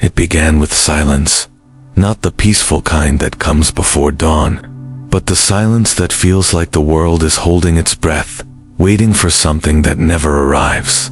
It began with silence, not the peaceful kind that comes before dawn, but the silence that feels like the world is holding its breath, waiting for something that never arrives.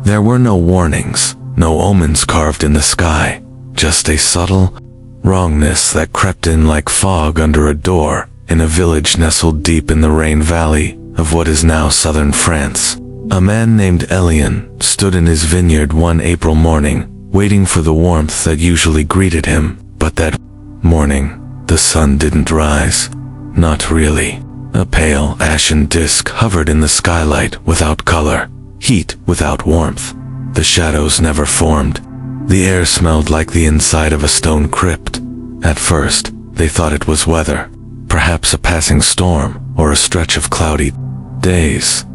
There were no warnings, no omens carved in the sky, just a subtle wrongness that crept in like fog under a door in a village nestled deep in the rain valley of what is now southern France. A man named Elian stood in his vineyard one April morning, waiting for the warmth that usually greeted him, but that morning, the sun didn't rise. Not really. A pale, ashen disk hovered in the skylight without color, heat without warmth. The shadows never formed. The air smelled like the inside of a stone crypt. At first, they thought it was weather, perhaps a passing storm or a stretch of cloudy days.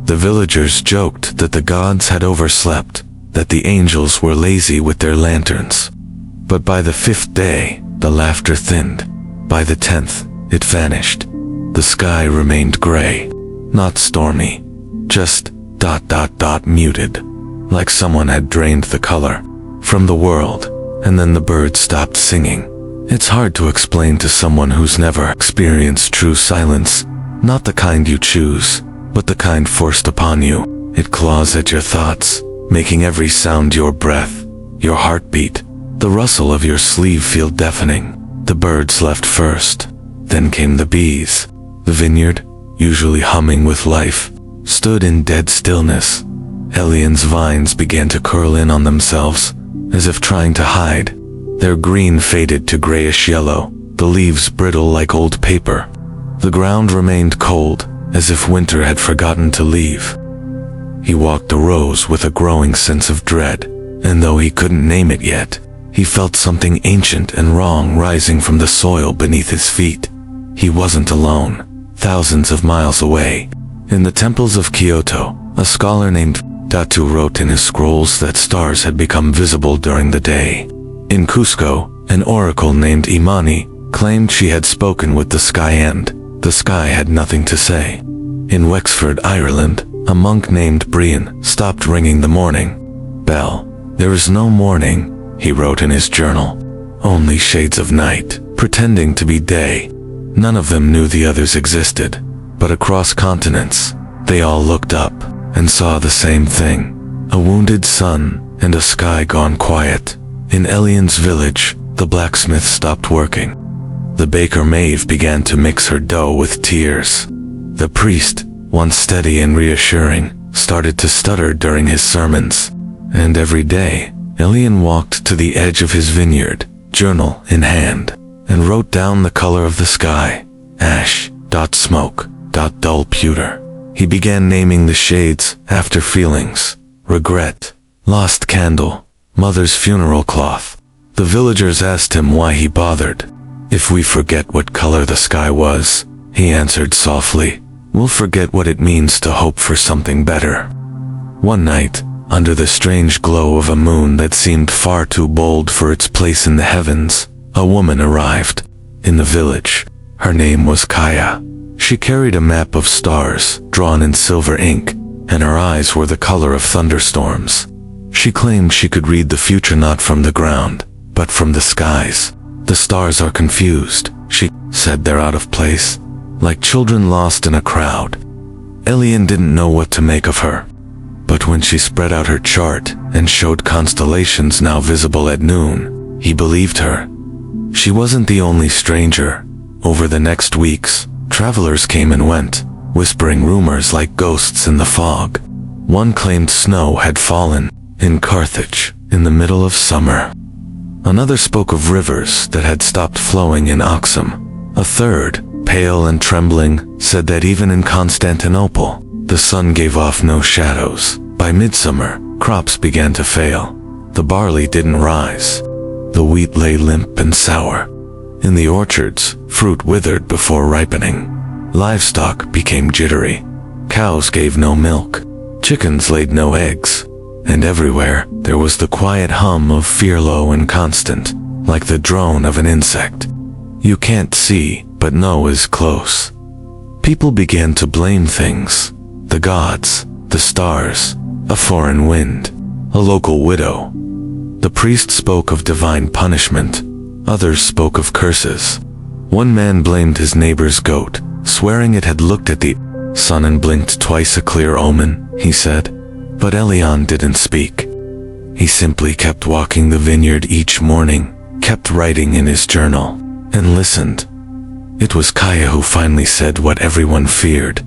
The villagers joked that the gods had overslept, that the angels were lazy with their lanterns. But by the 5th day, the laughter thinned. By the 10th, it vanished. The sky remained gray, not stormy, just ... muted, like someone had drained the color from the world, and then the birds stopped singing. It's hard to explain to someone who's never experienced true silence, not the kind you choose, but the kind forced upon you. It claws at your thoughts, making every sound your breath, your heartbeat, the rustle of your sleeve feel deafening. The birds left first, then came the bees. The vineyard, usually humming with life, stood in dead stillness. Elian's vines began to curl in on themselves, as if trying to hide. Their green faded to grayish yellow, the leaves brittle like old paper. The ground remained cold, as if winter had forgotten to leave. He walked the rows with a growing sense of dread, and though he couldn't name it yet, he felt something ancient and wrong rising from the soil beneath his feet. He wasn't alone. Thousands of miles away, in the temples of Kyoto, a scholar named Datu wrote in his scrolls that stars had become visible during the day. In Cusco, an oracle named Imani claimed she had spoken with the sky and the sky had nothing to say. In Wexford, Ireland, a monk named Brian stopped ringing the morning bell. There is no morning, he wrote in his journal, only shades of night, pretending to be day. None of them knew the others existed, but across continents, they all looked up and saw the same thing, a wounded sun and a sky gone quiet. In Elian's village, the blacksmith stopped working. The baker Maeve began to mix her dough with tears. The priest, once steady and reassuring, started to stutter during his sermons. And every day, Elian walked to the edge of his vineyard, journal in hand, and wrote down the color of the sky, ash, smoke, dull pewter. He began naming the shades after feelings, regret, lost candle, mother's funeral cloth. The villagers asked him why he bothered. If we forget what color the sky was, he answered softly, we'll forget what it means to hope for something better. One night, under the strange glow of a moon that seemed far too bold for its place in the heavens, a woman arrived in the village. Her name was Kaya. She carried a map of stars drawn in silver ink, and her eyes were the color of thunderstorms. She claimed she could read the future not from the ground, but from the skies. The stars are confused, she said. They're out of place, like children lost in a crowd. Elian didn't know what to make of her. But when she spread out her chart and showed constellations now visible at noon, he believed her. She wasn't the only stranger. Over the next weeks, travelers came and went, whispering rumors like ghosts in the fog. One claimed snow had fallen in Carthage in the middle of summer. Another spoke of rivers that had stopped flowing in Oxum. A third, pale and trembling, said that even in Constantinople, the sun gave off no shadows. By midsummer, crops began to fail. The barley didn't rise. The wheat lay limp and sour. In the orchards, fruit withered before ripening. Livestock became jittery. Cows gave no milk. Chickens laid no eggs. And everywhere, there was the quiet hum of fear, low and constant, like the drone of an insect. You can't see, but know is close. People began to blame things. The gods, the stars, a foreign wind, a local widow. The priest spoke of divine punishment. Others spoke of curses. One man blamed his neighbor's goat, swearing it had looked at the sun and blinked twice, a clear omen, he said. But Elian didn't speak. He simply kept walking the vineyard each morning, kept writing in his journal, and listened. It was Kaya who finally said what everyone feared.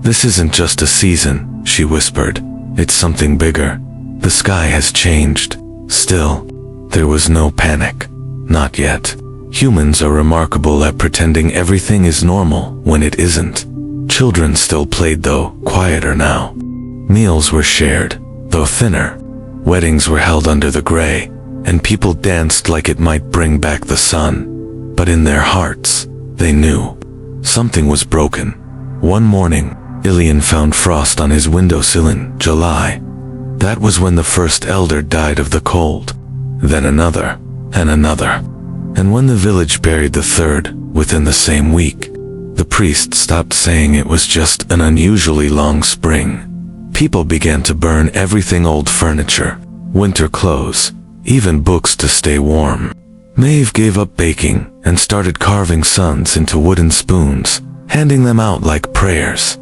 "This isn't just a season," she whispered. "It's something bigger. The sky has changed." Still, there was no panic. Not yet. Humans are remarkable at pretending everything is normal when it isn't. Children still played, though quieter now. Meals were shared, though thinner. Weddings were held under the gray, and people danced like it might bring back the sun. But in their hearts, they knew something was broken. One morning, Elian found frost on his windowsill in July. That was when the first elder died of the cold. Then another, and another. And when the village buried the third, within the same week, the priest stopped saying it was just an unusually long spring. People began to burn everything: old furniture, winter clothes, even books to stay warm. Maeve gave up baking and started carving suns into wooden spoons, handing them out like prayers.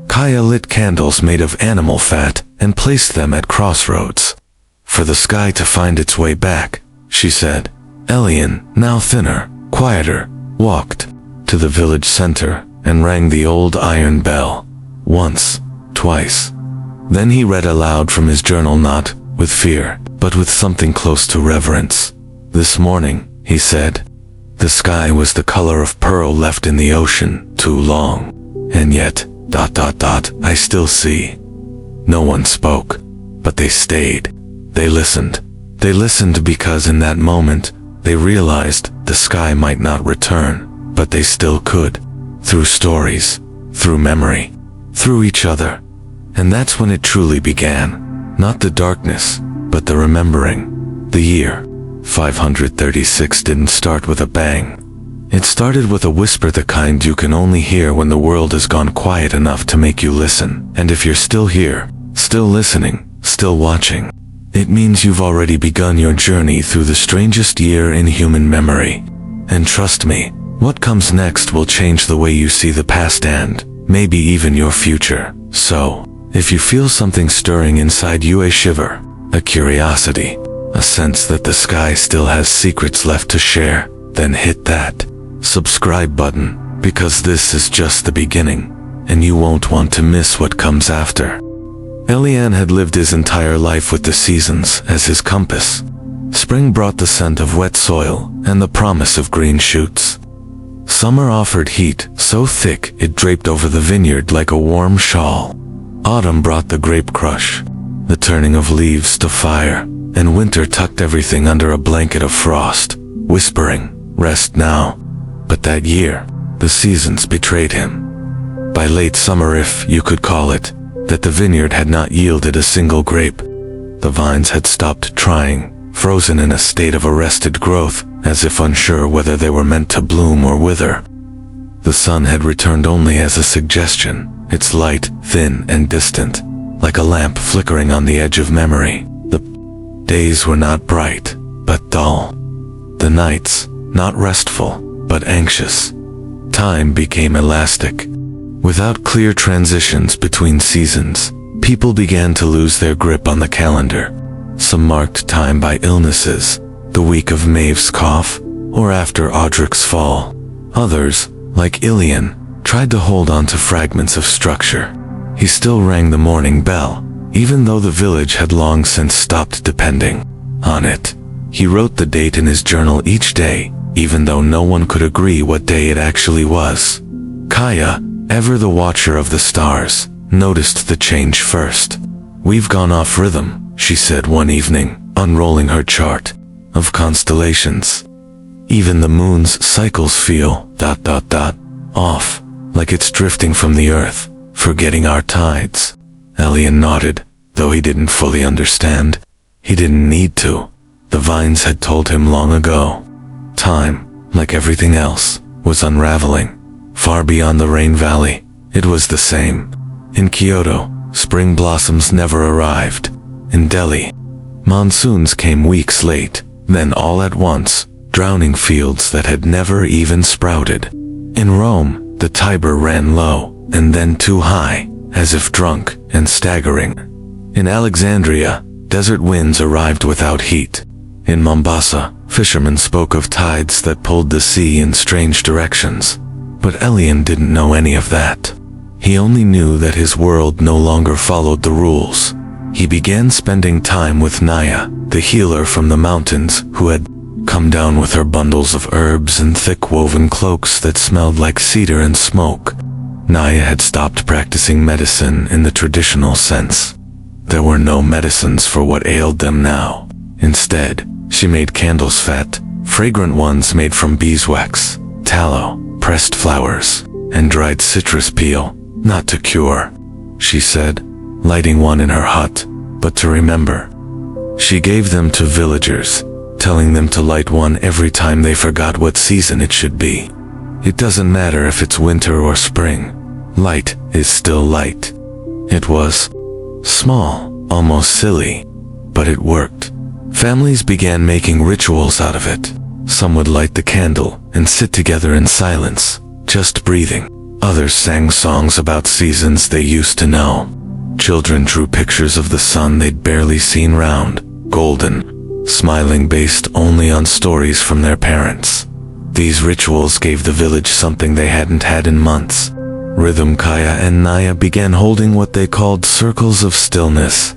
Kaya lit candles made of animal fat and placed them at crossroads. For the sky to find its way back, she said. Elian, now thinner, quieter, walked to the village center and rang the old iron bell. Once, twice. Then he read aloud from his journal, not with fear, but with something close to reverence. "This morning," he said, "the sky was the color of pearl left in the ocean too long. And yet, I still see." No one spoke, but they stayed. They listened. They listened because in that moment, they realized the sky might not return, but they still could. Through stories, through memory, through each other. And that's when it truly began. Not the darkness, but the remembering. The year 536 didn't start with a bang. It started with a whisper, the kind you can only hear when the world has gone quiet enough to make you listen. And if you're still here, still listening, still watching, it means you've already begun your journey through the strangest year in human memory. And trust me, what comes next will change the way you see the past and maybe even your future. So, if you feel something stirring inside you, a shiver, a curiosity, a sense that the sky still has secrets left to share, then hit that subscribe button, because this is just the beginning, and you won't want to miss what comes after. Elian had lived his entire life with the seasons as his compass. Spring brought the scent of wet soil and the promise of green shoots. Summer offered heat so thick it draped over the vineyard like a warm shawl. Autumn brought the grape crush, the turning of leaves to fire, and winter tucked everything under a blanket of frost, whispering, "Rest now." But that year, the seasons betrayed him. By late summer, if you could call it, that the vineyard had not yielded a single grape. The vines had stopped trying, frozen in a state of arrested growth, as if unsure whether they were meant to bloom or wither. The sun had returned only as a suggestion, its light thin and distant, like a lamp flickering on the edge of memory. The days were not bright, but dull. The nights, not restful, but anxious. Time became elastic. Without clear transitions between seasons, people began to lose their grip on the calendar. Some marked time by illnesses, the week of Maeve's cough, or after Audric's fall. Others, like Elian, tried to hold on to fragments of structure. He still rang the morning bell, even though the village had long since stopped depending on it. He wrote the date in his journal each day, even though no one could agree what day it actually was. Kaya, ever the watcher of the stars, noticed the change first. "We've gone off rhythm," she said one evening, unrolling her chart of constellations. "Even the moon's cycles feel off, like it's drifting from the earth, forgetting our tides." Elian nodded, though he didn't fully understand. He didn't need to. The vines had told him long ago. Time, like everything else, was unraveling. Far beyond the Rain Valley, it was the same. In Kyoto, spring blossoms never arrived. In Delhi, Monsoons came weeks late, then all at once, drowning fields that had never even sprouted. In Rome, the Tiber ran low, and then too high, as if drunk and staggering. In Alexandria, desert winds arrived without heat. In Mombasa, fishermen spoke of tides that pulled the sea in strange directions. But Elian didn't know any of that. He only knew that his world no longer followed the rules. He began spending time with Naya, the healer from the mountains, who had come down with her bundles of herbs and thick woven cloaks that smelled like cedar and smoke. Naya had stopped practicing medicine in the traditional sense. There were no medicines for what ailed them now. Instead, she made candles fat, fragrant ones made from beeswax, tallow, pressed flowers, and dried citrus peel, not to cure, she said, lighting one in her hut, but to remember. She gave them to villagers, telling them to light one every time they forgot what season it should be. It doesn't matter if it's winter or spring. Light is still light. It was small, almost silly, but it worked. Families began making rituals out of it. Some would light the candle and sit together in silence, just breathing. Others sang songs about seasons they used to know. Children drew pictures of the sun they'd barely seen round, golden, smiling based only on stories from their parents. These rituals gave the village something they hadn't had in months. Rhythm, Kaya and Naya began holding what they called circles of stillness.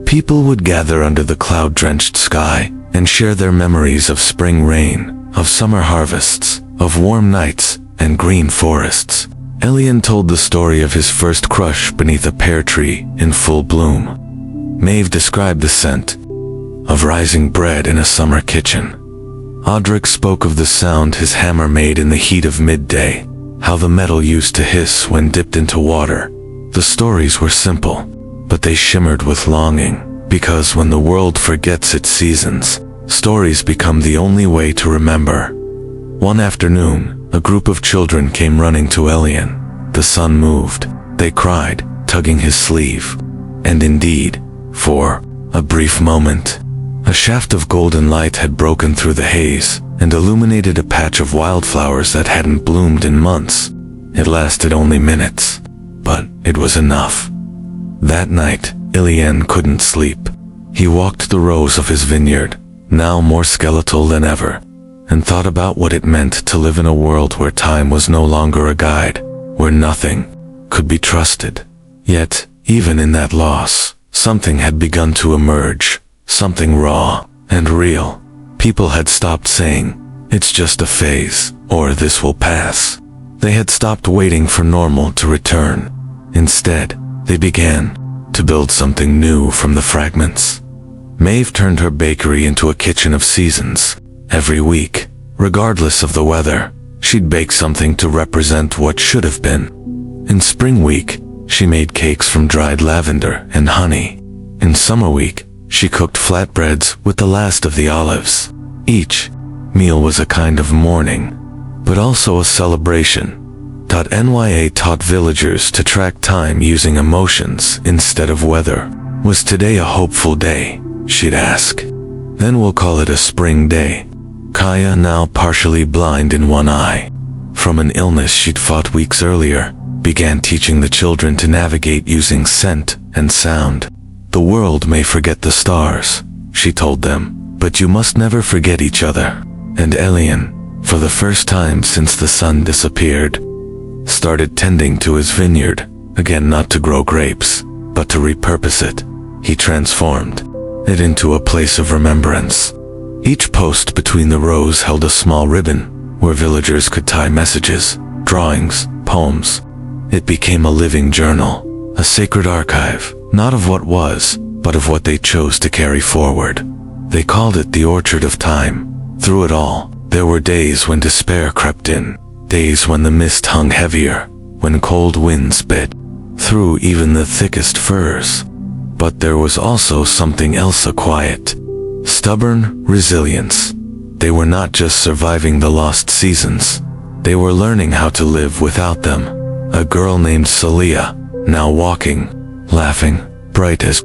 People would gather under the cloud-drenched sky and share their memories of spring rain, of summer harvests, of warm nights and green forests. Elian told the story of his first crush beneath a pear tree in full bloom. Maeve described the scent of rising bread in a summer kitchen. Audric spoke of the sound his hammer made in the heat of midday, how the metal used to hiss when dipped into water. The stories were simple, but they shimmered with longing, because when the world forgets its seasons, stories become the only way to remember. One afternoon, a group of children came running to Elian. The sun moved. They cried, tugging his sleeve. And indeed, for a brief moment, a shaft of golden light had broken through the haze and illuminated a patch of wildflowers that hadn't bloomed in months. It lasted only minutes, but it was enough. That night, Elian couldn't sleep. He walked the rows of his vineyard, now more skeletal than ever, and thought about what it meant to live in a world where time was no longer a guide, where nothing could be trusted. Yet, even in that loss, something had begun to emerge, something raw and real. People had stopped saying, "It's just a phase," or "This will pass." They had stopped waiting for normal to return. Instead, they began to build something new from the fragments. Maeve turned her bakery into a kitchen of seasons. Every week, regardless of the weather, she'd bake something to represent what should have been. In Spring Week, she made cakes from dried lavender and honey. In Summer Week, she cooked flatbreads with the last of the olives. Each meal was a kind of mourning, but also a celebration. NYA taught villagers to track time using emotions instead of weather. Was today a hopeful day? She'd ask. Then we'll call it a spring day. Kaya, now partially blind in one eye from an illness she'd fought weeks earlier, began teaching the children to navigate using scent and sound. The world may forget the stars, she told them, but you must never forget each other. And Elian, for the first time since the sun disappeared, started tending to his vineyard, again not to grow grapes, but to repurpose it. He transformed it into a place of remembrance. Each post between the rows held a small ribbon, where villagers could tie messages, drawings, poems. It became a living journal, a sacred archive, not of what was, but of what they chose to carry forward. They called it the Orchard of Time. Through it all, there were days when despair crept in, days when the mist hung heavier, when cold winds bit through even the thickest firs. But there was also something else, a quiet, stubborn resilience. They were not just surviving the lost seasons, they were learning how to live without them. A girl named Celia, now walking, laughing, bright as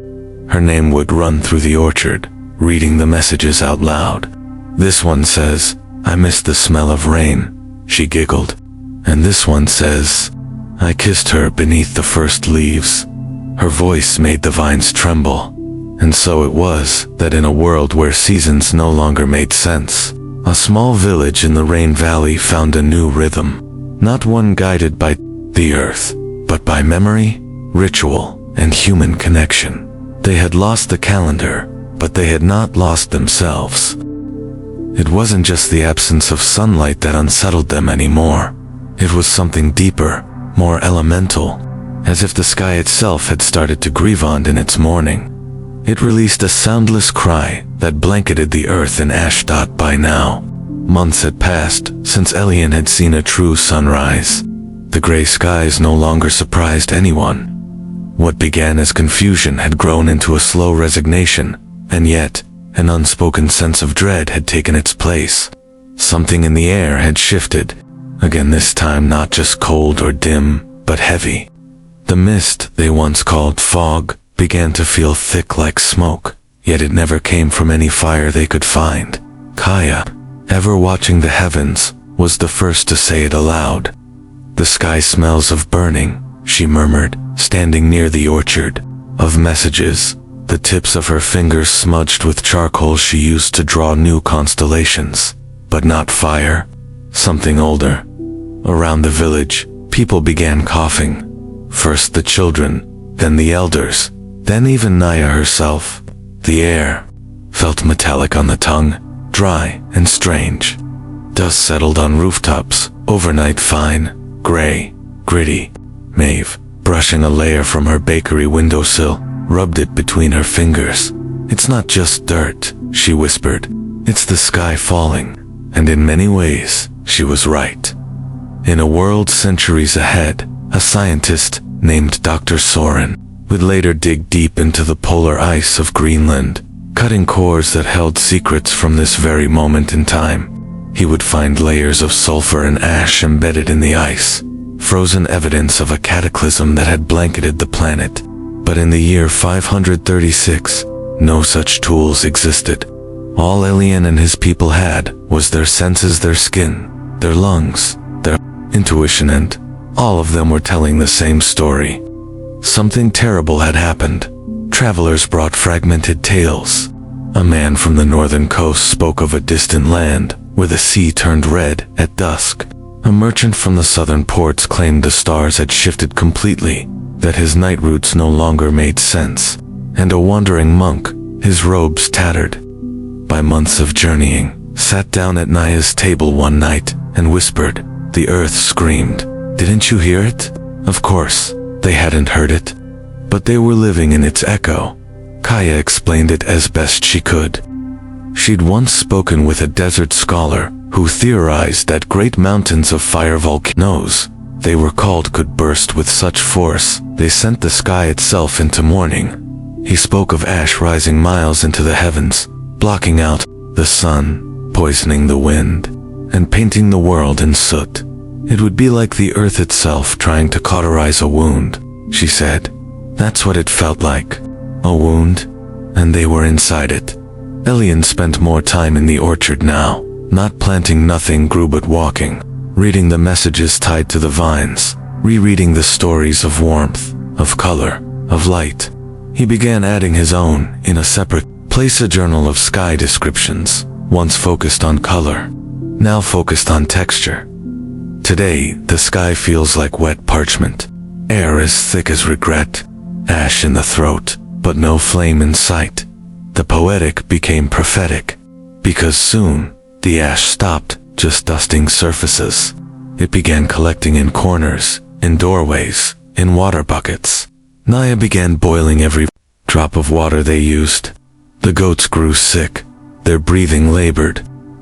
her name would run through the orchard, reading the messages out loud. This one says, "I miss the smell of rain," she giggled. And this one says, "I kissed her beneath the first leaves." Her voice made the vines tremble. And so it was that in a world where seasons no longer made sense, a small village in the Rain Valley found a new rhythm. Not one guided by the earth, but by memory, ritual, and human connection. They had lost the calendar, but they had not lost themselves. It wasn't just the absence of sunlight that unsettled them anymore. It was something deeper, more elemental, as if the sky itself had started to grieve in its mourning. It released a soundless cry that blanketed the earth in ash. By now, months had passed since Elian had seen a true sunrise. The gray skies no longer surprised anyone. What began as confusion had grown into a slow resignation, and yet, an unspoken sense of dread had taken its place. Something in the air had shifted, again this time not just cold or dim, but heavy. The mist they once called fog began to feel thick like smoke, yet it never came from any fire they could find. Kaya, ever watching the heavens, was the first to say it aloud. "The sky smells of burning," she murmured, standing near the orchard. Of messages, the tips of her fingers smudged with charcoal she used to draw new constellations. But not fire, something older. Around the village, people began coughing. First the children, then the elders, then even Naya herself. The air felt metallic on the tongue, dry and strange. Dust settled on rooftops, overnight fine, gray, gritty. Maeve, brushing a layer from her bakery windowsill, rubbed it between her fingers. "It's not just dirt," she whispered. "It's the sky falling." And in many ways, she was right. In a world centuries ahead, a scientist named Dr. Soren would later dig deep into the polar ice of Greenland, cutting cores that held secrets from this very moment in time. He would find layers of sulfur and ash embedded in the ice, frozen evidence of a cataclysm that had blanketed the planet. But in the year 536, no such tools existed. All Elian and his people had was their senses, their skin, their lungs, their intuition, and all of them were telling the same story. Something terrible had happened. Travelers brought fragmented tales. A man from the northern coast spoke of a distant land where the sea turned red at dusk. A merchant from the southern ports claimed the stars had shifted completely, that his night routes no longer made sense. And a wandering monk, his robes tattered by months of journeying, sat down at Naya's table one night and whispered. The earth screamed. Didn't you hear it? Of course, they hadn't heard it, but they were living in its echo. Kaya explained it as best she could. She'd once spoken with a desert scholar who theorized that great mountains of fire volcanoes, they were called, could burst with such force they sent the sky itself into mourning. He spoke of ash rising miles into the heavens, blocking out the sun, poisoning the wind, and painting the world in soot. It would be like the earth itself trying to cauterize a wound, she said. That's what it felt like. A wound, and they were inside it. Elian spent more time in the orchard now, not planting nothing grew but walking, reading the messages tied to the vines, rereading the stories of warmth, of color, of light. He began adding his own in a separate place, a journal of sky descriptions, once focused on color, now focused on texture. Today, the sky feels like wet parchment, air as thick as regret, ash in the throat, but no flame in sight. The poetic became prophetic, because soon, the ash stopped just dusting surfaces. It began collecting in corners, in doorways, in water buckets. Naya began boiling every drop of water they used. The goats grew sick, their breathing labored.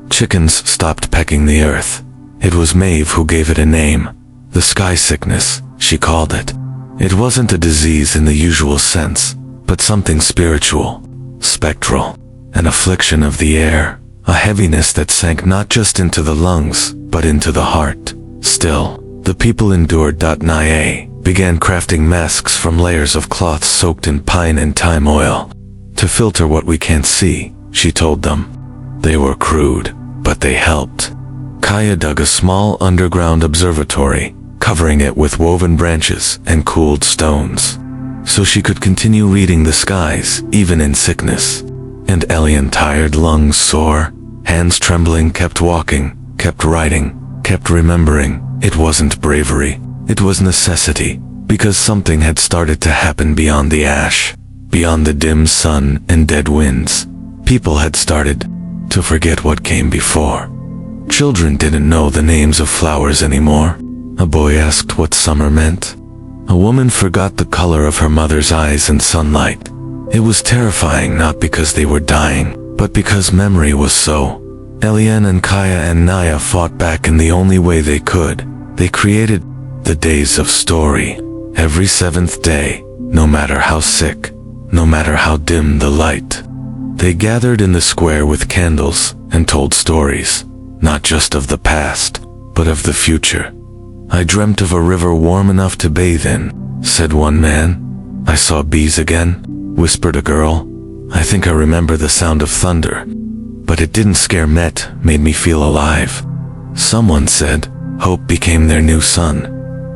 Chickens stopped pecking the earth. It was Maeve who gave it a name. The sky sickness, she called it. It wasn't a disease in the usual sense, but something spiritual, spectral, an affliction of the air, a heaviness that sank not just into the lungs, but into the heart. Still, the people endured. Naya began crafting masks from layers of cloth soaked in pine and thyme oil. To filter what we can't see, she told them. They were crude, but they helped. Kaya dug a small underground observatory, covering it with woven branches and cooled stones, so she could continue reading the skies, even in sickness. And Elian, tired, lungs sore, hands trembling, kept walking, kept writing, kept remembering. It wasn't bravery, it was necessity, because something had started to happen beyond the ash, beyond the dim sun and dead winds. People had started to forget what came before. Children didn't know the names of flowers anymore. A boy asked what summer meant. A woman forgot the color of her mother's eyes in sunlight. It was terrifying, not because they were dying, but because memory was so. Elian and Kaya and Naya fought back in the only way they could. They created the days of story. Every seventh day, no matter how sick, no matter how dim the light. They gathered in the square with candles and told stories, not just of the past, but of the future. I dreamt of a river warm enough to bathe in, said one man. I saw bees again, whispered a girl. I think I remember the sound of thunder, but it didn't scare me, it made me feel alive. Someone said, hope became their new sun,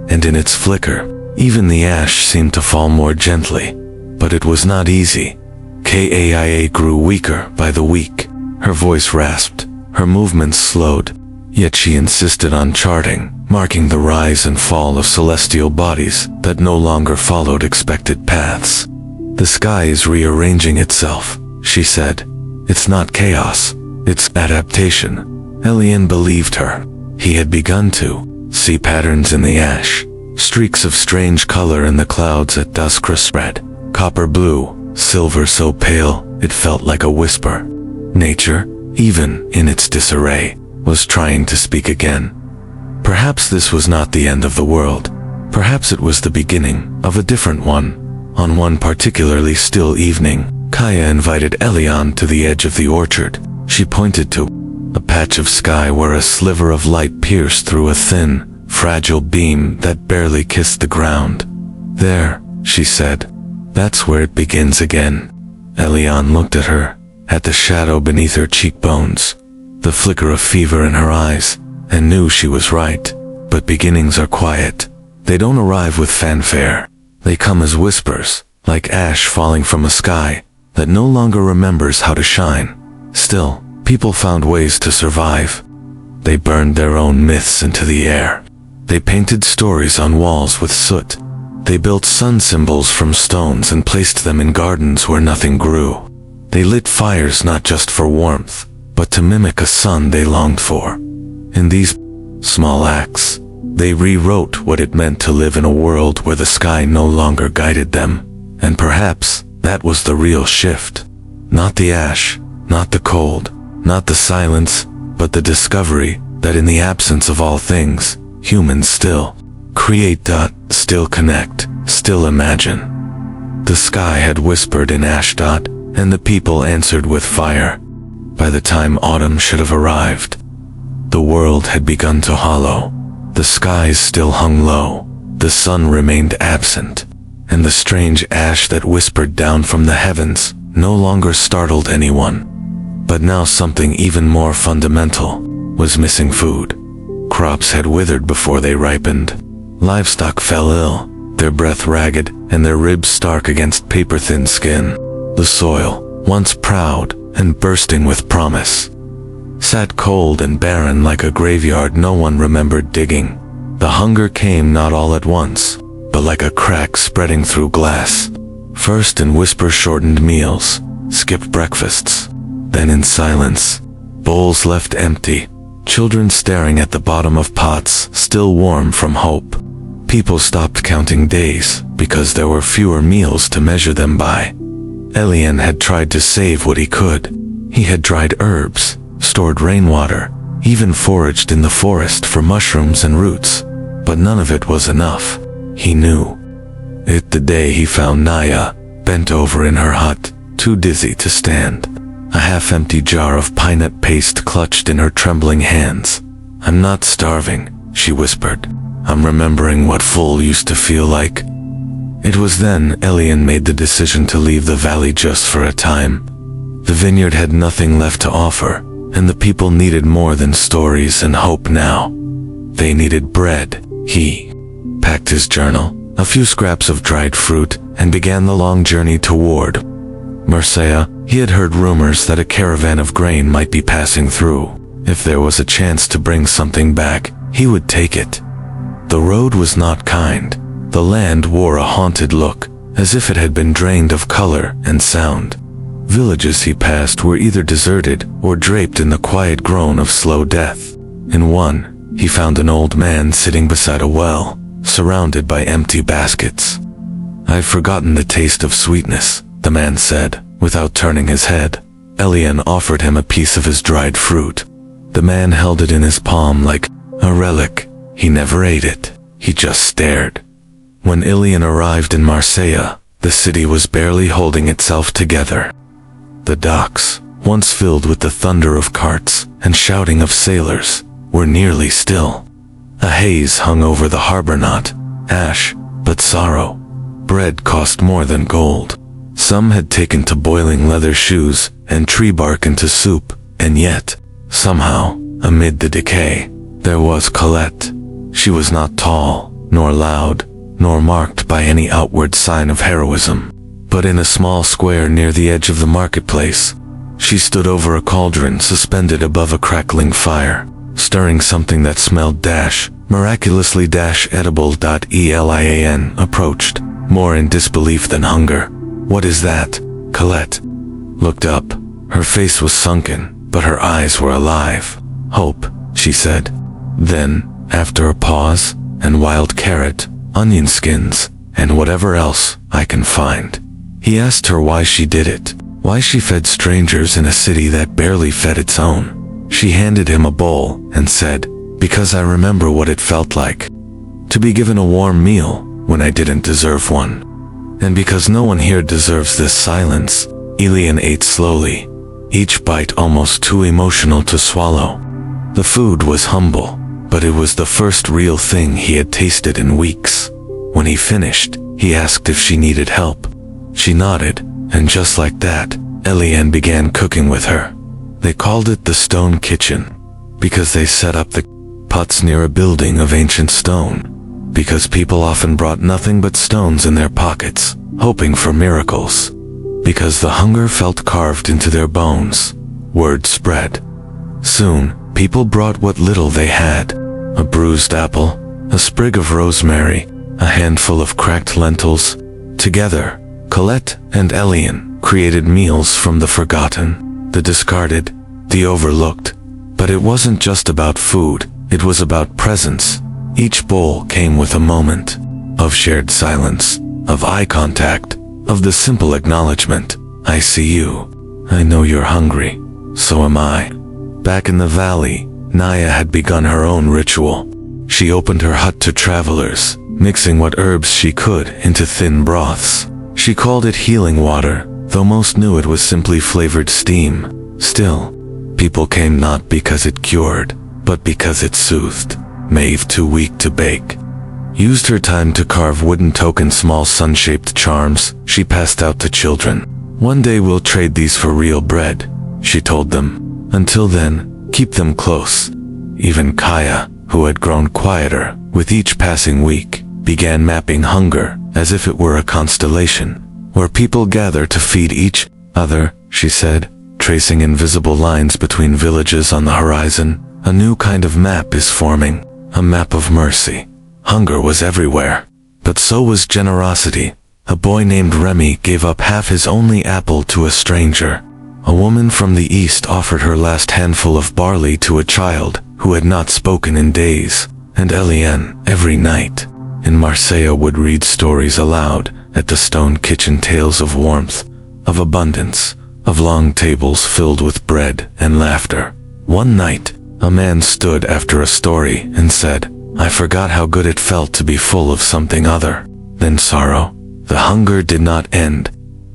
and in its flicker, even the ash seemed to fall more gently. But it was not easy. Kaya grew weaker by the week. Her voice rasped, her movements slowed, yet she insisted on charting, marking the rise and fall of celestial bodies that no longer followed expected paths. The sky is rearranging itself, she said. It's not chaos, it's adaptation. Elian believed her. He had begun to see patterns in the ash, streaks of strange color in the clouds at dusk, red, copper blue, silver so pale it felt like a whisper. Nature, even in its disarray, was trying to speak again. Perhaps this was not the end of the world. Perhaps it was the beginning of a different one. On one particularly still evening, Kaya invited Elian to the edge of the orchard. She pointed to a patch of sky where a sliver of light pierced through a thin, fragile beam that barely kissed the ground. There, she said, that's where it begins again. Elian looked at her, at the shadow beneath her cheekbones, the flicker of fever in her eyes, and knew she was right. But beginnings are quiet. They don't arrive with fanfare. They come as whispers, like ash falling from a sky that no longer remembers how to shine. Still, people found ways to survive. They burned their own myths into the air. They painted stories on walls with soot. They built sun symbols from stones and placed them in gardens where nothing grew. They lit fires not just for warmth, but to mimic a sun they longed for. In these small acts, they rewrote what it meant to live in a world where the sky no longer guided them. And perhaps that was the real shift. Not the ash, not the cold, not the silence, but the discovery that in the absence of all things, humans still create, still connect, still imagine. The sky had whispered in ash, and the people answered with fire. By the time autumn should have arrived, the world had begun to hollow. The skies still hung low, the sun remained absent, and the strange ash that whispered down from the heavens no longer startled anyone. But now something even more fundamental was missing: food. Crops had withered before they ripened. Livestock fell ill, their breath ragged and their ribs stark against paper-thin skin. The soil, once proud and bursting with promise, sat cold and barren like a graveyard no one remembered digging. The hunger came not all at once, but like a crack spreading through glass. First in whisper-shortened meals, skipped breakfasts, then in silence, bowls left empty, children staring at the bottom of pots still warm from hope. People stopped counting days because there were fewer meals to measure them by. Elian had tried to save what he could. He had dried herbs, stored rainwater, even foraged in the forest for mushrooms and roots, but none of it was enough. He knew it the day he found Naya, bent over in her hut, too dizzy to stand, a half-empty jar of pine nut paste clutched in her trembling hands. "I'm not starving," she whispered. "I'm remembering what full used to feel like." It was then Elian made the decision to leave the valley just for a time. The vineyard had nothing left to offer, and the people needed more than stories and hope now. They needed bread. He packed his journal, a few scraps of dried fruit, and began the long journey toward Marseille. He had heard rumors that a caravan of grain might be passing through. If there was a chance to bring something back, he would take it. The road was not kind. The land wore a haunted look, as if it had been drained of color and sound. Villages he passed were either deserted or draped in the quiet groan of slow death. In one, he found an old man sitting beside a well, surrounded by empty baskets. "I've forgotten the taste of sweetness," the man said, without turning his head. Elian offered him a piece of his dried fruit. The man held it in his palm like a relic. He never ate it. He just stared. When Elian arrived in Marseille, the city was barely holding itself together. The docks, once filled with the thunder of carts and shouting of sailors, were nearly still. A haze hung over the harbor, not ash, but sorrow. Bread cost more than gold. Some had taken to boiling leather shoes and tree bark into soup, and yet, somehow, amid the decay, there was Colette. She was not tall, nor loud, nor marked by any outward sign of heroism. But in a small square near the edge of the marketplace, she stood over a cauldron suspended above a crackling fire, stirring something that smelled miraculously edible. Elian approached, more in disbelief than hunger. "What is that?" Colette looked up. Her face was sunken, but her eyes were alive. "Hope," she said. Then, after a pause, "and wild carrot, onion skins, and whatever else I can find." He asked her why she did it, why she fed strangers in a city that barely fed its own. She handed him a bowl and said, "Because I remember what it felt like to be given a warm meal when I didn't deserve one. And because no one here deserves this silence." Elian ate slowly, each bite almost too emotional to swallow. The food was humble, but it was the first real thing he had tasted in weeks. When he finished, he asked if she needed help. She nodded, and just like that, Elian began cooking with her. They called it the stone kitchen, because they set up the pots near a building of ancient stone, because people often brought nothing but stones in their pockets, hoping for miracles, because the hunger felt carved into their bones. Word spread. Soon, people brought what little they had: a bruised apple, a sprig of rosemary, a handful of cracked lentils. Together, Colette and Elian created meals from the forgotten, the discarded, the overlooked. But it wasn't just about food, it was about presence. Each bowl came with a moment of shared silence, of eye contact, of the simple acknowledgement, "I see you. I know you're hungry. So am I." Back in the valley, Naya had begun her own ritual. She opened her hut to travelers, mixing what herbs she could into thin broths. She called it healing water, though most knew it was simply flavored steam. Still, people came not because it cured, but because it soothed. Maeve, too weak to bake, used her time to carve wooden token small sun-shaped charms she passed out to children. "One day we'll trade these for real bread," she told them. "Until then, keep them close." Even Kaya, who had grown quieter with each passing week, began mapping hunger as if it were a constellation, where people gather to feed each other, she said, tracing invisible lines between villages on the horizon. A new kind of map is forming, a map of mercy. Hunger was everywhere, but so was generosity. A boy named Remy gave up half his only apple to a stranger. A woman from the east offered her last handful of barley to a child who had not spoken in days. And Elian, every night, in Marseille would read stories aloud at the stone kitchen, tales of warmth, of abundance, of long tables filled with bread and laughter. One night, a man stood after a story and said, "I forgot how good it felt to be full of something other than sorrow." The hunger did not end,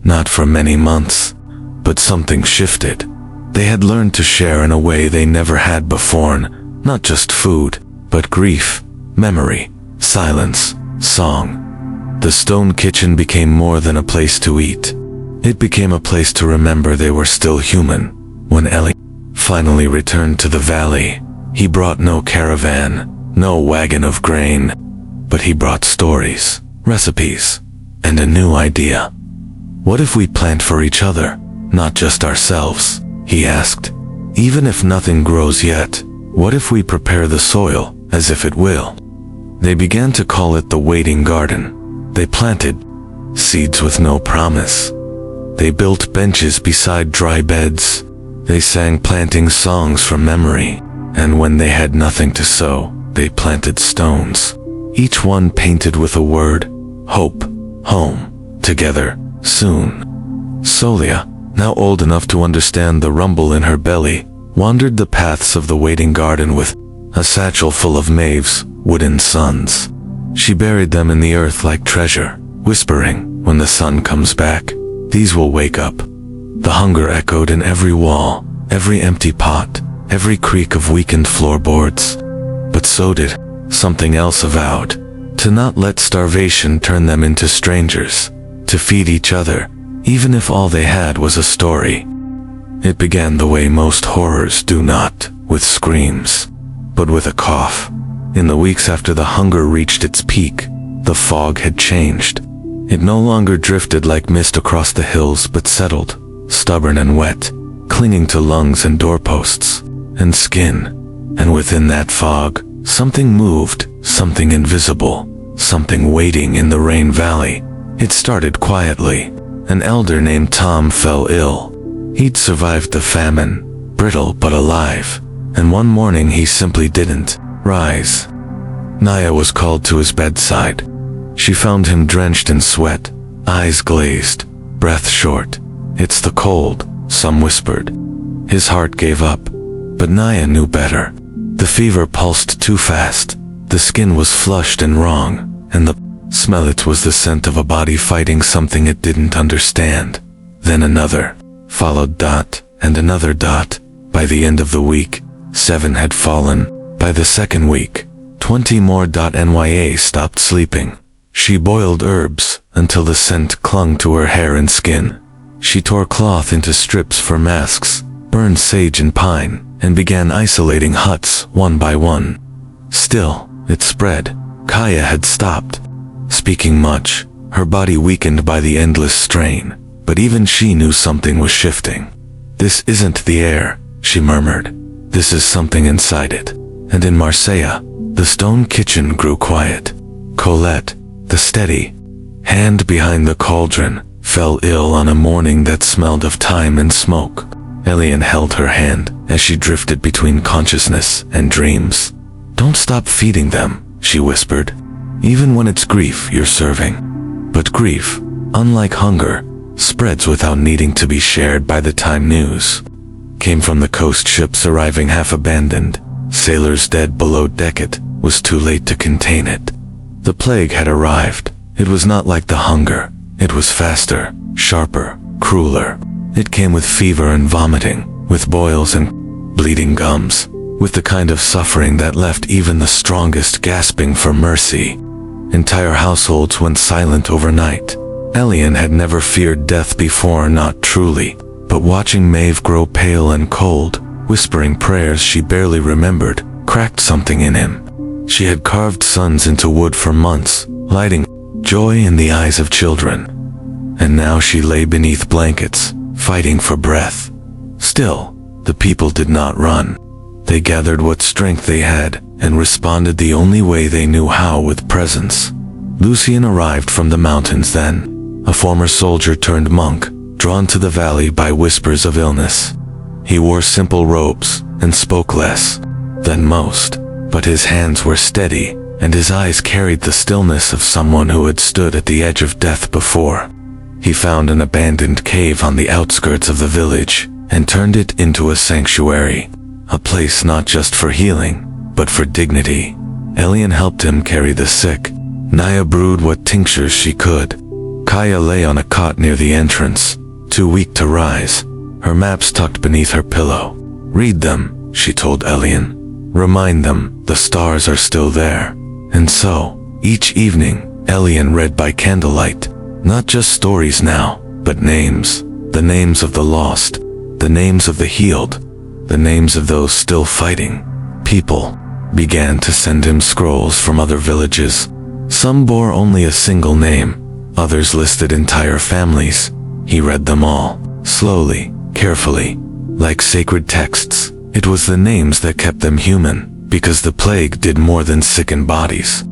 not for many months, but something shifted. They had learned to share in a way they never had before, not just food, but grief, memory, silence, song. The stone kitchen became more than a place to eat. It became a place to remember they were still human. When Elian finally returned to the valley, he brought no caravan, no wagon of grain, but he brought stories, recipes, and a new idea. What if we plant for each other, not just ourselves? He asked. Even if nothing grows yet, what if we prepare the soil as if it will? They began to call it the waiting garden. They planted seeds with no promise. They built benches beside dry beds. They sang planting songs from memory. And when they had nothing to sow, they planted stones. Each one painted with a word: hope, home, together, soon. Solia, now old enough to understand the rumble in her belly, wandered the paths of the waiting garden with a satchel full of Maeve's wooden sons. She buried them in the earth like treasure, whispering, when the sun comes back, these will wake up. The hunger echoed in every wall, every empty pot, every creak of weakened floorboards. But so did something else avowed, to not let starvation turn them into strangers, to feed each other, even if all they had was a story. It began the way most horrors do, not with screams, but with a cough. In the weeks after the hunger reached its peak, the fog had changed. It no longer drifted like mist across the hills, but settled, stubborn and wet, clinging to lungs and doorposts and skin. And within that fog, something moved, something invisible, something waiting in the rain valley. It started quietly. An elder named Tom fell ill. He'd survived the famine, brittle but alive, and one morning he simply didn't rise. Naya was called to his bedside. She found him drenched in sweat, eyes glazed, breath short. It's the cold, some whispered. His heart gave up, but Naya knew better. The fever pulsed too fast, the skin was flushed and wrong, and the smell it was the scent of a body fighting something it didn't understand. Then another, followed dot, and another dot. By the end of the week, 7 had fallen. By the second week, 20 more. Nya stopped sleeping. She boiled herbs until the scent clung to her hair and skin. She tore cloth into strips for masks, burned sage and pine, and began isolating huts one by one. Still, it spread. Kaya had stopped speaking much, her body weakened by the endless strain, but even she knew something was shifting. This isn't the air, she murmured. This is something inside it. And in Marseille, the stone kitchen grew quiet. Colette, the steady hand behind the cauldron, fell ill on a morning that smelled of thyme and smoke. Elian held her hand as she drifted between consciousness and dreams. Don't stop feeding them, she whispered. Even when it's grief you're serving. But grief, unlike hunger, spreads without needing to be shared. By the time news came from the coast ships arriving half abandoned, sailors dead below deck, it was too late to contain it. The plague had arrived. It was not like the hunger. It was faster, sharper, crueler. It came with fever and vomiting, with boils and bleeding gums, with the kind of suffering that left even the strongest gasping for mercy. Entire households went silent overnight. Elian had never feared death before, not truly, but watching Maeve grow pale and cold, whispering prayers she barely remembered, cracked something in him. She had carved suns into wood for months, lighting joy in the eyes of children. And now she lay beneath blankets, fighting for breath. Still, the people did not run. They gathered what strength they had, and responded the only way they knew how, with presence. Lucien arrived from the mountains then, a former soldier turned monk, drawn to the valley by whispers of illness. He wore simple robes, and spoke less than most, but his hands were steady, and his eyes carried the stillness of someone who had stood at the edge of death before. He found an abandoned cave on the outskirts of the village, and turned it into a sanctuary, a place not just for healing, but for dignity. Elian helped him carry the sick. Naya brewed what tinctures she could. Kaya lay on a cot near the entrance, too weak to rise, her maps tucked beneath her pillow. Read them, she told Elian. Remind them the stars are still there. And so, each evening, Elian read by candlelight, not just stories now, but names, the names of the lost, the names of the healed, the names of those still fighting. People began to send him scrolls from other villages. Some bore only a single name, others listed entire families. He read them all, slowly, carefully, like sacred texts. It was the names that kept them human, because the plague did more than sicken bodies.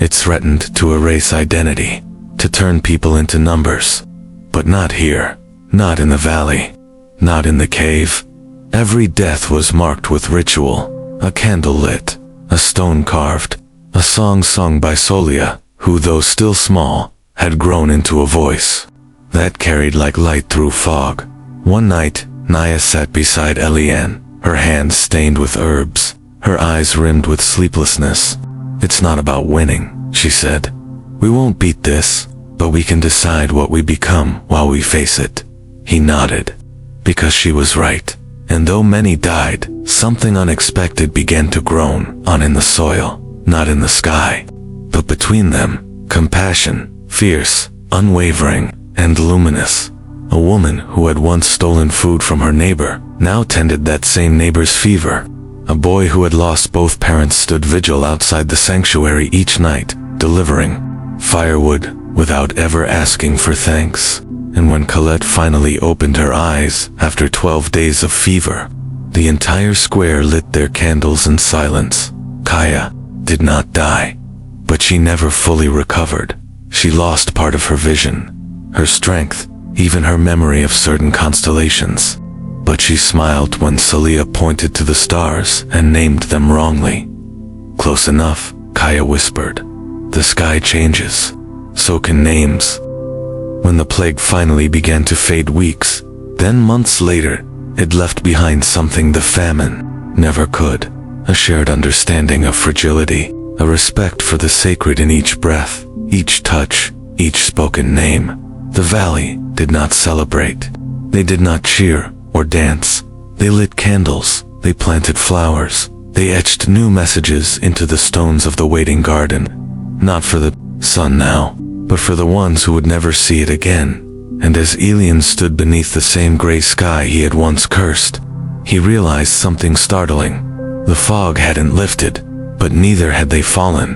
It threatened to erase identity, to turn people into numbers. But not here, not in the valley, not in the cave. Every death was marked with ritual, a candle lit, a stone carved, a song sung by Solia, who, though still small, had grown into a voice that carried like light through fog. One night, Naya sat beside Elian, her hands stained with herbs, her eyes rimmed with sleeplessness. "It's not about winning," she said. "We won't beat this, but we can decide what we become while we face it." He nodded, because she was right. And though many died, something unexpected began to grow on in the soil, not in the sky, but between them. Compassion, fierce, unwavering, and luminous. A woman who had once stolen food from her neighbor now tended that same neighbor's fever. A boy who had lost both parents stood vigil outside the sanctuary each night, delivering firewood without ever asking for thanks. And when Colette finally opened her eyes after 12 days of fever, the entire square lit their candles in silence. Kaya did not die, but she never fully recovered. She lost part of her vision, her strength, even her memory of certain constellations. But she smiled when Solia pointed to the stars and named them wrongly. "Close enough," Kaya whispered. "The sky changes. So can names." When the plague finally began to fade weeks, then months later, it left behind something the famine never could. A shared understanding of fragility, a respect for the sacred in each breath, each touch, each spoken name. The valley did not celebrate. They did not cheer or dance. They lit candles, they planted flowers, they etched new messages into the stones of the waiting garden. Not for the sun now, but for the ones who would never see it again. And as Elian stood beneath the same gray sky he had once cursed, he realized something startling. The fog hadn't lifted, but neither had they fallen,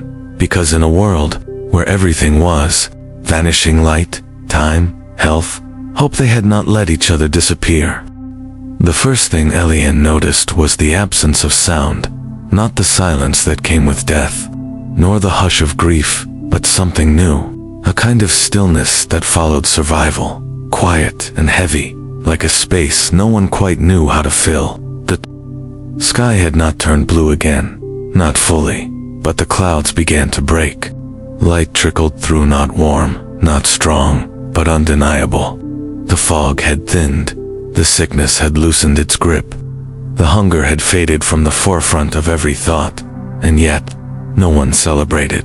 because in a world where everything was, vanishing light, time, health, hope, they had not let each other disappear. The first thing Elian noticed was the absence of sound, not the silence that came with death, nor the hush of grief, but something new. A kind of stillness that followed survival, quiet and heavy, like a space no one quite knew how to fill. The sky had not turned blue again, not fully, but the clouds began to break. Light trickled through, not warm, not strong, but undeniable. The fog had thinned, the sickness had loosened its grip. The hunger had faded from the forefront of every thought, and yet, no one celebrated.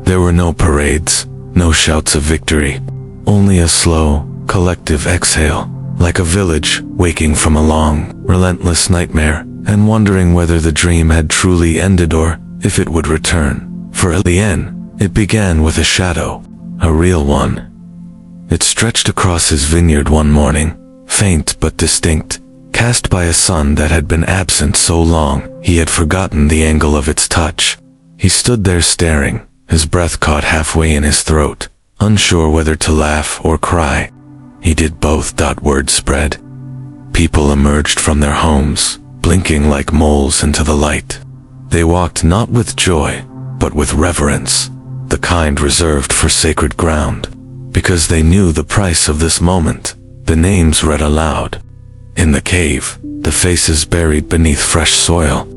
There were no parades, no shouts of victory, only a slow, collective exhale, like a village waking from a long, relentless nightmare and wondering whether the dream had truly ended or if it would return. For Elian, it began with a shadow, a real one. It stretched across his vineyard one morning, faint but distinct, cast by a sun that had been absent so long he had forgotten the angle of its touch. He stood there staring, his breath caught halfway in his throat, unsure whether to laugh or cry. He did both. Word spread. People emerged from their homes, blinking like moles into the light. They walked not with joy, but with reverence, the kind reserved for sacred ground, because they knew the price of this moment. The names read aloud. In the cave, the faces buried beneath fresh soil,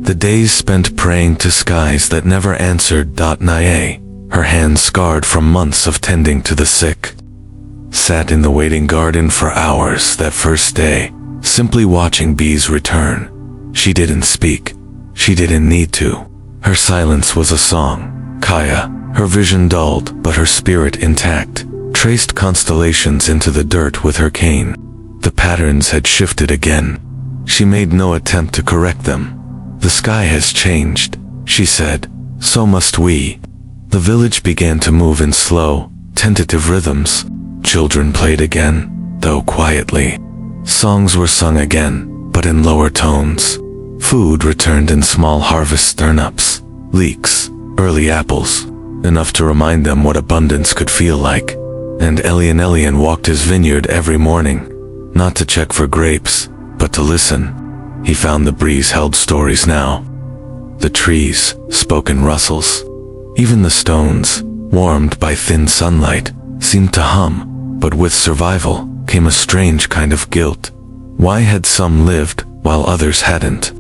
the days spent praying to skies that never answered. Naya, her hands scarred from months of tending to the sick, sat in the waiting garden for hours that first day, simply watching bees return. She didn't speak. She didn't need to. Her silence was a song. Kaya, her vision dulled but her spirit intact, traced constellations into the dirt with her cane. The patterns had shifted again. She made no attempt to correct them. "The sky has changed," she said. "So must we." The village began to move in slow, tentative rhythms. Children played again. though quietly. Songs were sung again, but in lower tones. Food returned in small harvest turnips, leeks, early apples, enough to remind them what abundance could feel like. And Elian walked his vineyard every morning, not to check for grapes, but to listen. He found the breeze held stories now. The trees spoke in rustles. Even the stones, warmed by thin sunlight, seemed to hum, but with survival came a strange kind of guilt. Why had some lived while others hadn't?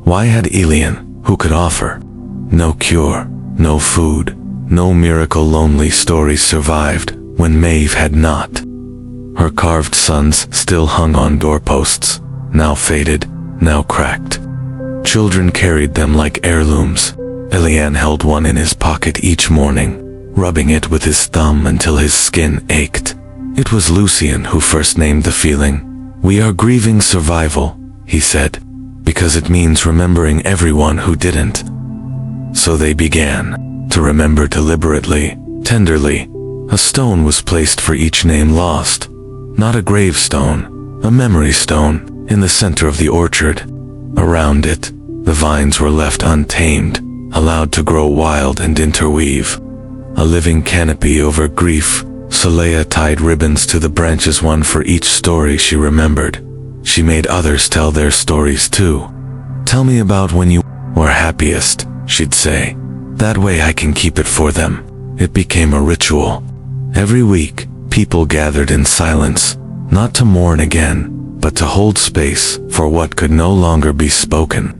Why had Elian, who could offer no cure, no food, no miracle, lonely stories, survived when Maeve had not? Her carved suns still hung on doorposts, now faded, now cracked. Children carried them like heirlooms. Elian held one in his pocket each morning, rubbing it with his thumb until his skin ached. It was Lucian who first named the feeling. "We are grieving survival," he said, "because it means remembering everyone who didn't." So they began to remember deliberately, tenderly. A stone was placed for each name lost. Not a gravestone, a memory stone, in the center of the orchard. Around it, the vines were left untamed, allowed to grow wild and interweave. A living canopy over grief. Saleha tied ribbons to the branches, one for each story she remembered. She made others tell their stories too. "Tell me about when you were happiest," she'd say. "That way I can keep it for them." It became a ritual. Every week, people gathered in silence, not to mourn again, but to hold space for what could no longer be spoken.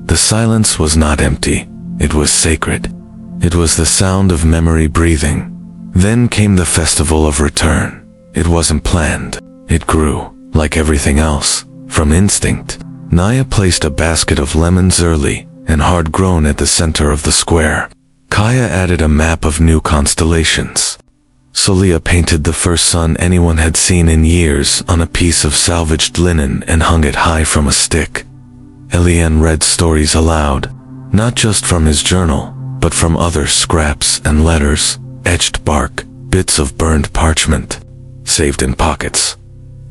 The silence was not empty, it was sacred. It was the sound of memory breathing. Then came the festival of return. It wasn't planned. It grew, like everything else, from instinct. Naya placed a basket of lemons early and hard-grown at the center of the square. Kaya added a map of new constellations. Saleha painted the first sun anyone had seen in years on a piece of salvaged linen and hung it high from a stick. Elian read stories aloud, not just from his journal, but from other scraps and letters, etched bark, bits of burned parchment, saved in pockets.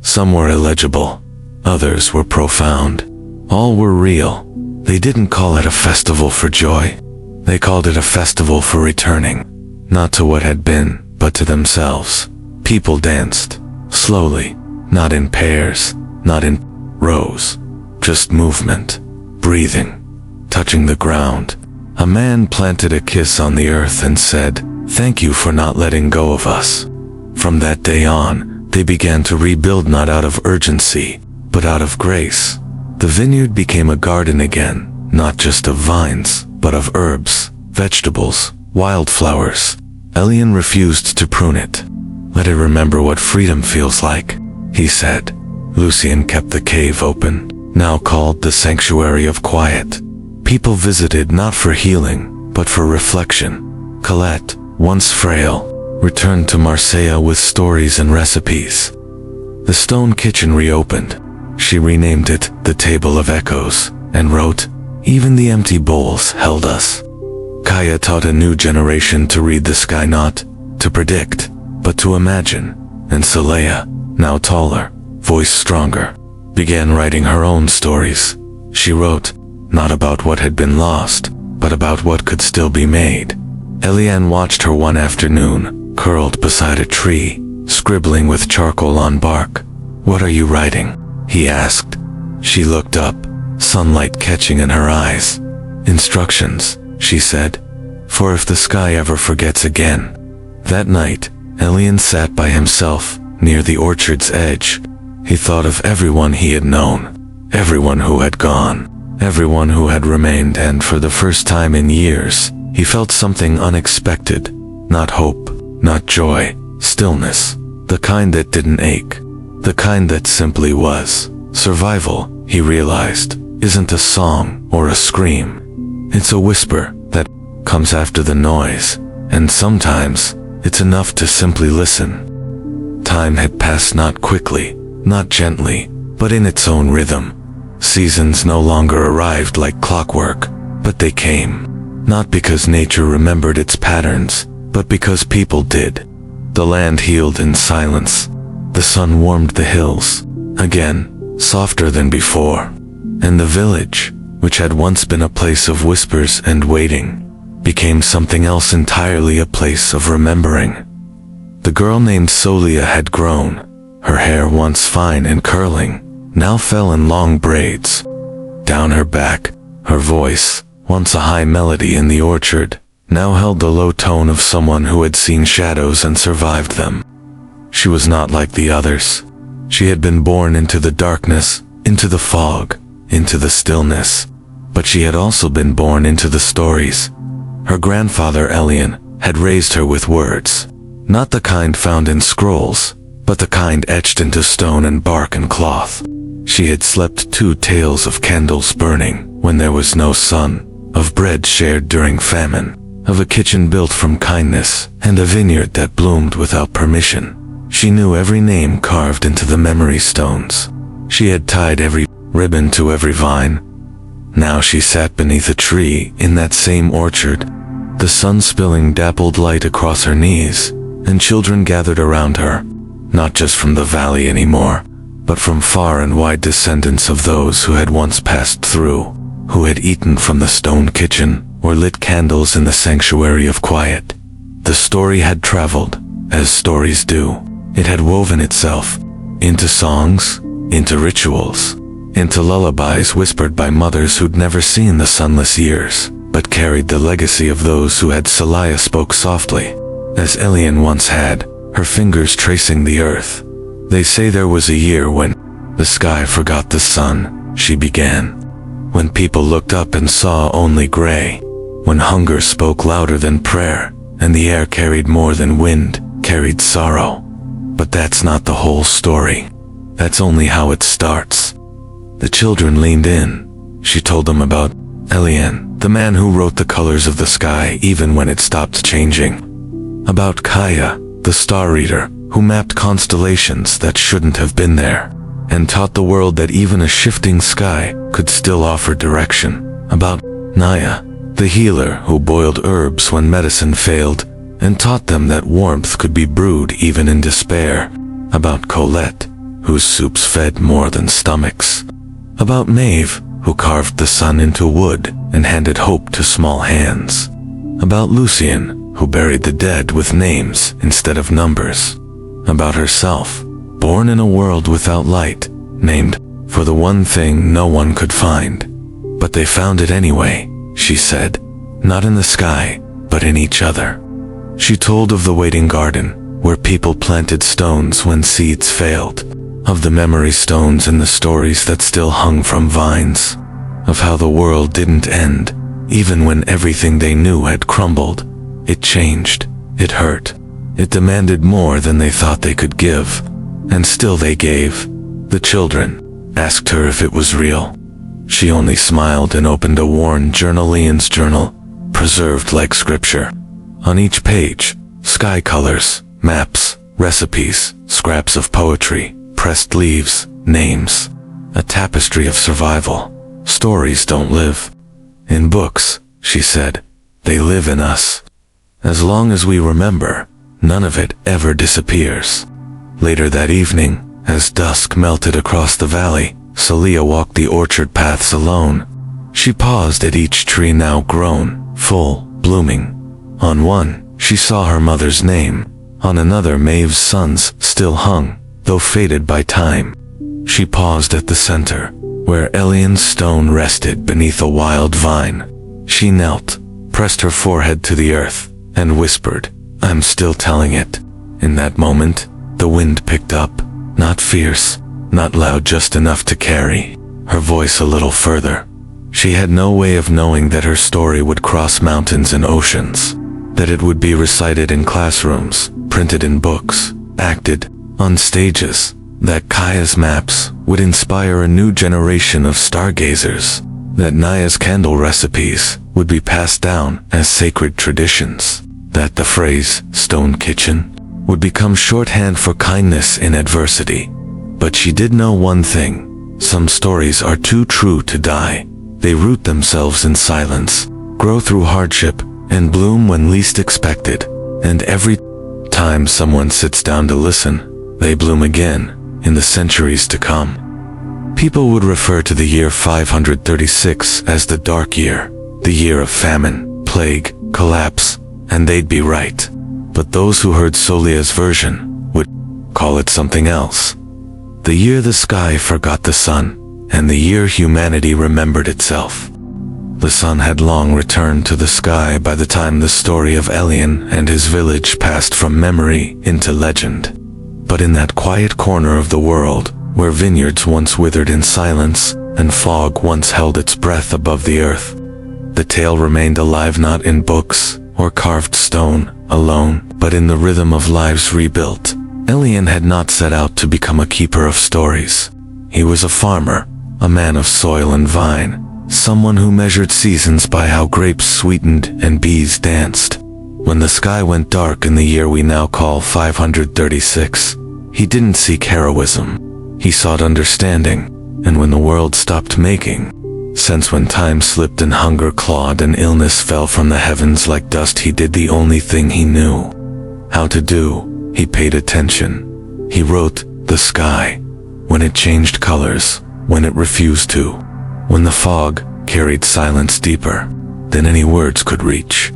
Some were illegible, others were profound. All were real. They didn't call it a festival for joy. They called it a festival for returning, not to what had been, but to themselves. People danced, slowly, not in pairs, not in rows, just movement, breathing, touching the ground. A man planted a kiss on the earth and said, "Thank you for not letting go of us." From that day on, they began to rebuild, not out of urgency, but out of grace. The vineyard became a garden again, not just of vines, but of herbs, vegetables, wildflowers. Elian refused to prune it. "Let it remember what freedom feels like," he said. Lucian kept the cave open, now called the Sanctuary of Quiet. People visited not for healing, but for reflection. Colette, once frail, returned to Marseille with stories and recipes. The stone kitchen reopened. She renamed it the Table of Echoes, and wrote, "Even the empty bowls held us." Kaya taught a new generation to read the sky, not to predict, but to imagine. And Saleha, now taller, voice stronger, began writing her own stories. She wrote, not about what had been lost, but about what could still be made. Elian watched her one afternoon, curled beside a tree, scribbling with charcoal on bark. "What are you writing?" he asked. She looked up, sunlight catching in her eyes. "Instructions," she said, "for if the sky ever forgets again." That night, Elian sat by himself, near the orchard's edge. He thought of everyone he had known, everyone who had gone, everyone who had remained, and for the first time in years, he felt something unexpected. Not hope, not joy, stillness. The kind that didn't ache. The kind that simply was. Survival, he realized, isn't a song or a scream. It's a whisper that comes after the noise, and sometimes it's enough to simply listen. Time had passed, not quickly, not gently, but in its own rhythm. Seasons no longer arrived like clockwork, but they came. Not because nature remembered its patterns, but because people did. The land healed in silence. The sun warmed the hills, again, softer than before, and the village, which had once been a place of whispers and waiting, became something else entirely, a place of remembering. The girl named Solia had grown. Her hair, once fine and curling, now fell in long braids. Down her back, her voice, once a high melody in the orchard, now held the low tone of someone who had seen shadows and survived them. She was not like the others. She had been born into the darkness, into the fog, into the stillness, but she had also been born into the stories. Her grandfather Elian had raised her with words, not the kind found in scrolls, but the kind etched into stone and bark and cloth. She had slept 2 tales of candles burning when there was no sun, of bread shared during famine, of a kitchen built from kindness, and a vineyard that bloomed without permission. She knew every name carved into the memory stones. She had tied every ribbon to every vine. Now she sat beneath a tree in that same orchard, the sun spilling dappled light across her knees, and children gathered around her, not just from the valley anymore, but from far and wide, descendants of those who had once passed through, who had eaten from the stone kitchen or lit candles in the sanctuary of quiet. The story had traveled, as stories do. It had woven itself into songs, into rituals, into lullabies whispered by mothers who'd never seen the sunless years, but carried the legacy of those who had. Solia spoke softly, as Elian once had, her fingers tracing the earth. They say there was a year when the sky forgot the sun, she began. When people looked up and saw only gray. When hunger spoke louder than prayer, and the air carried more than wind, carried sorrow. But that's not the whole story. That's only how it starts. The children leaned in. She told them about Elian, the man who wrote the colors of the sky even when it stopped changing. About Kaya, the star reader, who mapped constellations that shouldn't have been there, and taught the world that even a shifting sky could still offer direction. About Naya, the healer who boiled herbs when medicine failed, and taught them that warmth could be brewed even in despair. About Colette, whose soups fed more than stomachs. About Maeve, who carved the sun into wood and handed hope to small hands. About Lucien, who buried the dead with names instead of numbers. About herself, born in a world without light, named for the one thing no one could find. But they found it anyway, she said, not in the sky, but in each other. She told of the waiting garden, where people planted stones when seeds failed, of the memory stones in the stories that still hung from vines, of how the world didn't end, even when everything they knew had crumbled. It changed, it hurt, it demanded more than they thought they could give, and still they gave. The children asked her if it was real. She only smiled and opened a worn journal, Elian's journal, preserved like scripture. On each page, sky colors, maps, recipes, scraps of poetry, pressed leaves, names, a tapestry of survival. Stories don't live in books, she said. They live in us. As long as we remember, none of it ever disappears. Later that evening, as dusk melted across the valley, Solia walked the orchard paths alone. She paused at each tree now grown, full, blooming. On one, she saw her mother's name. On another, Maeve's son's still hung, though faded by time. She paused at the center, where Elian's stone rested beneath a wild vine. She knelt, pressed her forehead to the earth, and whispered, "I'm still telling it." In that moment, the wind picked up, not fierce, not loud, just enough to carry her voice a little further. She had no way of knowing that her story would cross mountains and oceans, that it would be recited in classrooms, printed in books, acted on stages, that Kaya's maps would inspire a new generation of stargazers, that Naya's candle recipes would be passed down as sacred traditions, that the phrase "stone kitchen" would become shorthand for kindness in adversity. But she did know one thing: some stories are too true to die. They root themselves in silence, grow through hardship, and bloom when least expected. And every time someone sits down to listen, they bloom again in the centuries to come. People would refer to the year 536 as the Dark Year, the year of famine, plague, collapse, and they'd be right. But those who heard Solia's version would call it something else. The year the sky forgot the sun, and the year humanity remembered itself. The sun had long returned to the sky by the time the story of Elian and his village passed from memory into legend. But in that quiet corner of the world, where vineyards once withered in silence and fog once held its breath above the earth, the tale remained alive, not in books or carved stone alone, but in the rhythm of lives rebuilt. Elian had not set out to become a keeper of stories. He was a farmer, a man of soil and vine, someone who measured seasons by how grapes sweetened and bees danced. When the sky went dark in the year we now call 536, he didn't seek heroism. He sought understanding, and when the world stopped making sense, when time slipped and hunger clawed and illness fell from the heavens like dust, he did the only thing he knew how to do. He paid attention. He wrote the sky when it changed colors, when it refused to, when the fog carried silence deeper than any words could reach,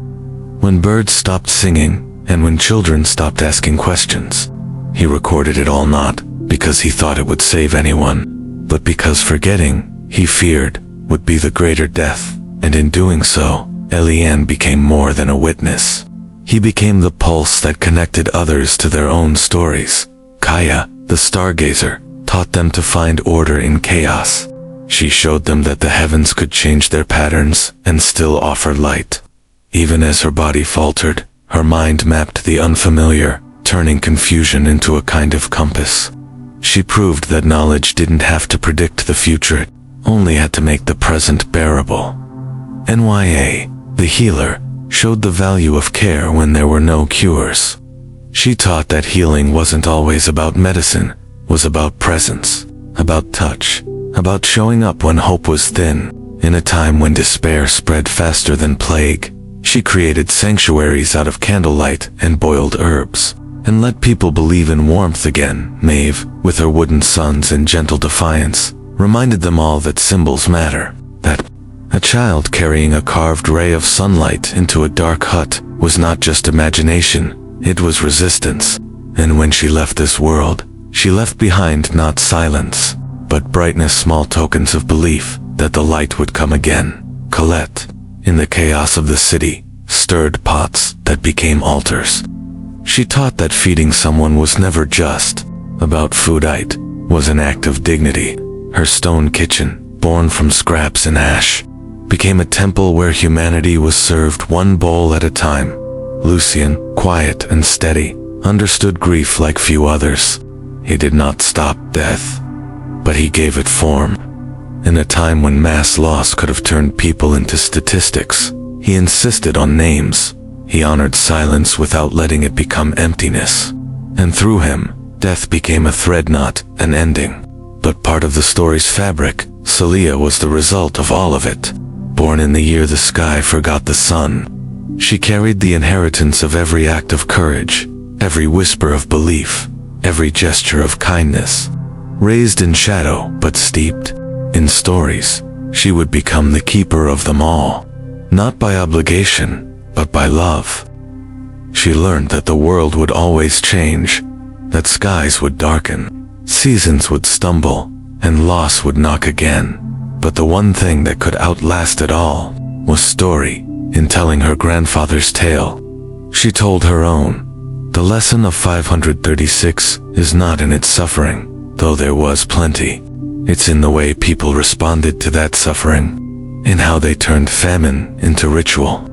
when birds stopped singing and when children stopped asking questions. He recorded it all, not because he thought it would save anyone, but because forgetting, he feared, would be the greater death. And in doing so, Elian became more than a witness. He became the pulse that connected others to their own stories. Kaya, the stargazer, taught them to find order in chaos. She showed them that the heavens could change their patterns and still offer light. Even as her body faltered, her mind mapped the unfamiliar, turning confusion into a kind of compass. She proved that knowledge didn't have to predict the future, it only had to make the present bearable. Nya, the healer, showed the value of care when there were no cures. She taught that healing wasn't always about medicine, was about presence, about touch, about showing up when hope was thin. In a time when despair spread faster than plague, she created sanctuaries out of candlelight and boiled herbs, and let people believe in warmth again. Maeve, with her wooden sons in gentle defiance, reminded them all that symbols matter, that a child carrying a carved ray of sunlight into a dark hut was not just imagination, it was resistance. And when she left this world, she left behind not silence, but brightness, small tokens of belief that the light would come again. Colette, in the chaos of the city, stirred pots that became altars. She taught that feeding someone was never just about food, it was an act of dignity. Her stone kitchen, born from scraps and ash, became a temple where humanity was served one bowl at a time. Lucien, quiet and steady, understood grief like few others. He did not stop death, but he gave it form. In a time when mass loss could have turned people into statistics, he insisted on names. He honored silence without letting it become emptiness. And through him, death became a thread, not an ending, but part of the story's fabric. Solia was the result of all of it. Born in the year the sky forgot the sun, she carried the inheritance of every act of courage, every whisper of belief, every gesture of kindness. Raised in shadow but steeped in stories, she would become the keeper of them all, not by obligation, but by love. She learned that the world would always change, that skies would darken, seasons would stumble, and loss would knock again. But the one thing that could outlast it all was story. In telling her grandfather's tale, she told her own. The lesson of 536 is not in its suffering, though there was plenty. It's in the way people responded to that suffering, in how they turned famine into ritual,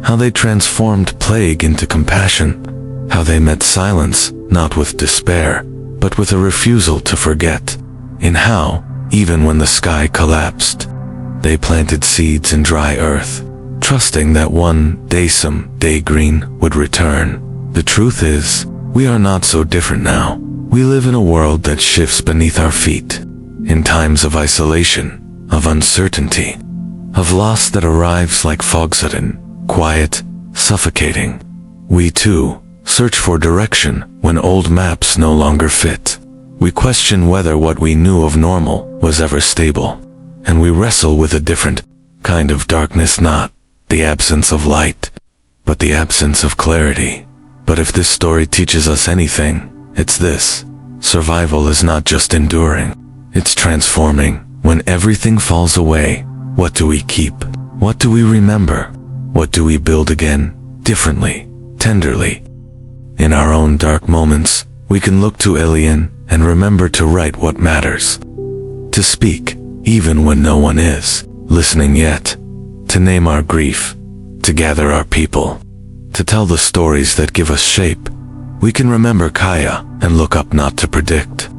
how they transformed plague into compassion, how they met silence not with despair, but with a refusal to forget, in how, even when the sky collapsed, they planted seeds in dry earth, trusting that one day some day green would return. The truth is, we are not so different now. We live in a world that shifts beneath our feet, in times of isolation, of uncertainty, of loss that arrives like fog, sudden, quiet, suffocating. We too search for direction when old maps no longer fit. We question whether what we knew of normal was ever stable. And we wrestle with a different kind of darkness, not the absence of light, but the absence of clarity. But if this story teaches us anything, it's this. Survival is not just enduring, it's transforming. When everything falls away, what do we keep? What do we remember? What do we build again, differently, tenderly? In our own dark moments, we can look to Elian and remember to write what matters. To speak, even when no one is listening yet. To name our grief. To gather our people. To tell the stories that give us shape. We can remember Kaya and look up, not to predict,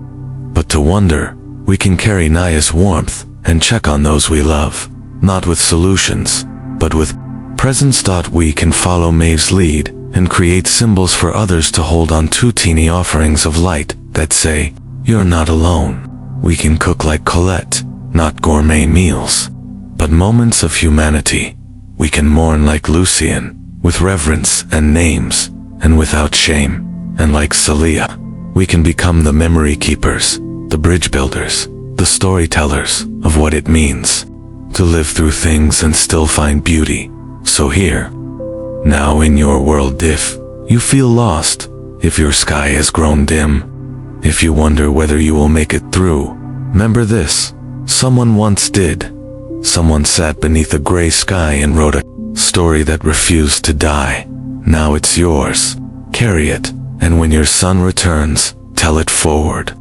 but to wonder. We can carry Naya's warmth and check on those we love, not with solutions, but with presence. We can follow Maeve's lead and create symbols for others to hold on to, teeny offerings of light that say, you're not alone. We can cook like Colette, not gourmet meals, but moments of humanity. We can mourn like Lucian, with reverence and names, and without shame. And like Celia, we can become the memory keepers, the bridge builders, the storytellers of what it means to live through things and still find beauty. So here, now in your world, if you feel lost, if your sky has grown dim, if you wonder whether you will make it through, remember this. Someone once did. Someone sat beneath a gray sky and wrote a story that refused to die. Now it's yours. Carry it, and when your sun returns, tell it forward.